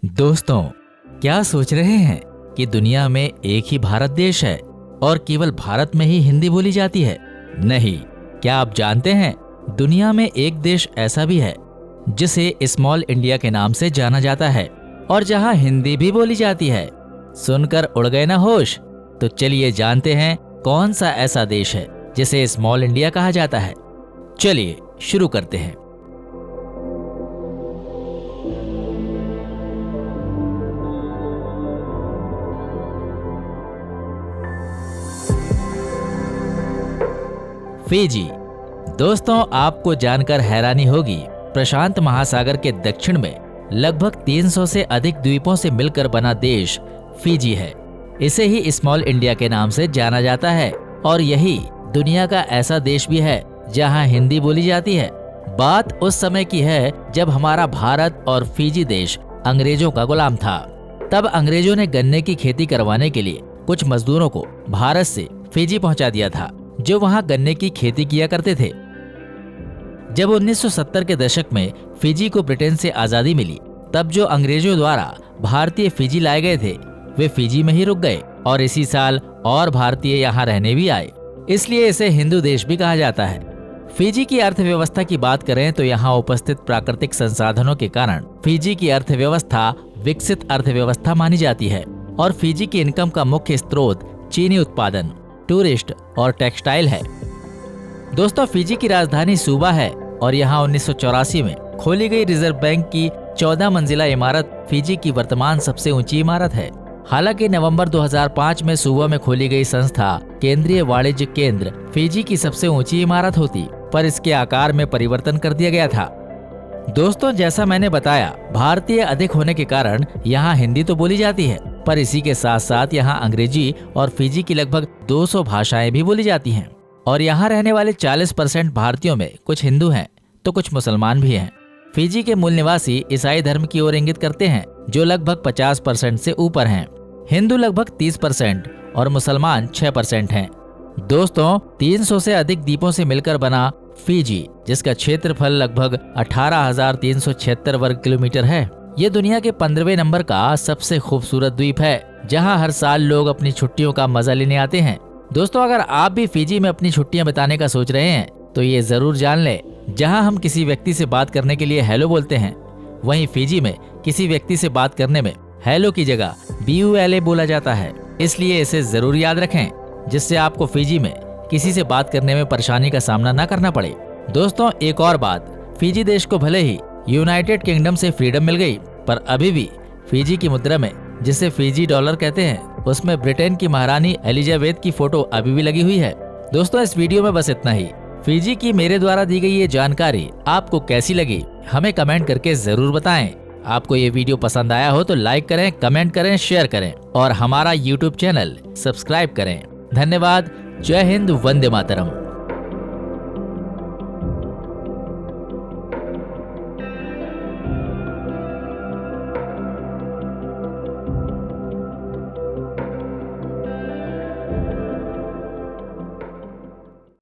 दोस्तों, क्या सोच रहे हैं कि दुनिया में एक ही भारत देश है और केवल भारत में ही हिंदी बोली जाती है? नहीं, क्या आप जानते हैं दुनिया में एक देश ऐसा भी है जिसे स्मॉल इंडिया के नाम से जाना जाता है और जहां हिंदी भी बोली जाती है। सुनकर उड़ गए ना होश? तो चलिए जानते हैं कौन सा ऐसा देश है जिसे स्मॉल इंडिया कहा जाता है। चलिए शुरू करते हैं। फिजी। दोस्तों, आपको जानकर हैरानी होगी, प्रशांत महासागर के दक्षिण में लगभग 300 से अधिक द्वीपों से मिलकर बना देश फिजी है। इसे ही स्मॉल इंडिया के नाम से जाना जाता है और यही दुनिया का ऐसा देश भी है जहां हिंदी बोली जाती है। बात उस समय की है जब हमारा भारत और फिजी देश अंग्रेजों का गुलाम था। तब अंग्रेजों ने गन्ने की खेती करवाने के लिए कुछ मजदूरों को भारत से फिजी पहुंचा दिया था, जो वहां गन्ने की खेती किया करते थे। जब 1970 के दशक में फिजी को ब्रिटेन से आजादी मिली, तब जो अंग्रेजों द्वारा भारतीय फिजी लाए गए थे वे फिजी में ही रुक गए और इसी साल और भारतीय यहाँ रहने भी आए। इसलिए इसे हिंदू देश भी कहा जाता है। फिजी की अर्थव्यवस्था की बात करें तो यहाँ उपस्थित प्राकृतिक संसाधनों के कारण फिजी की अर्थव्यवस्था विकसित अर्थव्यवस्था मानी जाती है और फिजी की इनकम का मुख्य स्रोत चीनी उत्पादन, टूरिस्ट और टेक्सटाइल है। दोस्तों, फिजी की राजधानी सूबा है और यहाँ 1984 में खोली गई रिजर्व बैंक की 14 मंजिला इमारत फिजी की वर्तमान सबसे ऊंची इमारत है। हालांकि नवंबर 2005 में सूबा में खोली गई संस्था केंद्रीय वाणिज्य केंद्र फिजी की सबसे ऊंची इमारत होती, पर इसके आकार में परिवर्तन कर दिया गया था। दोस्तों, जैसा मैंने बताया, भारतीय अधिक होने के कारण यहाँ हिंदी तो बोली जाती है, पर इसी के साथ साथ यहाँ अंग्रेजी और फिजी की लगभग 200 भाषाएं भी बोली जाती हैं। और यहाँ रहने वाले 40% भारतीयों में कुछ हिंदू हैं तो कुछ मुसलमान भी हैं। फिजी के मूल निवासी ईसाई धर्म की ओर इंगित करते हैं, जो लगभग 50% से ऊपर हैं। हिंदू लगभग 30% और मुसलमान 6% हैं। दोस्तों, 300 से अधिक द्वीपों से मिलकर बना फिजी, जिसका क्षेत्रफल लगभग 18,376 वर्ग किलोमीटर है, ये दुनिया के 15वें नंबर का सबसे खूबसूरत द्वीप है, जहां हर साल लोग अपनी छुट्टियों का मजा लेने आते हैं। दोस्तों, अगर आप भी फिजी में अपनी छुट्टियां बिताने का सोच रहे हैं तो ये जरूर जान लें, जहां हम किसी व्यक्ति से बात करने के लिए हेलो बोलते हैं, वहीं फिजी में किसी व्यक्ति से बात करने में हेलो की जगह BULA बोला जाता है। इसलिए इसे जरूर याद रखें, जिससे आपको फिजी में किसी से बात करने में परेशानी का सामना न करना पड़े। दोस्तों, एक और बात, फिजी देश को भले ही यूनाइटेड किंगडम से फ्रीडम मिल गई, पर अभी भी फिजी की मुद्रा में, जिसे फिजी डॉलर कहते हैं, उसमें ब्रिटेन की महारानी एलिजाबेथ की फोटो अभी भी लगी हुई है। दोस्तों, इस वीडियो में बस इतना ही। फिजी की मेरे द्वारा दी गई ये जानकारी आपको कैसी लगी, हमें कमेंट करके जरूर बताएं। आपको ये वीडियो पसंद आया हो तो लाइक करें, कमेंट करें, शेयर करें और हमारा YouTube चैनल सब्सक्राइब करें। धन्यवाद। जय हिंद, वंदे मातरम।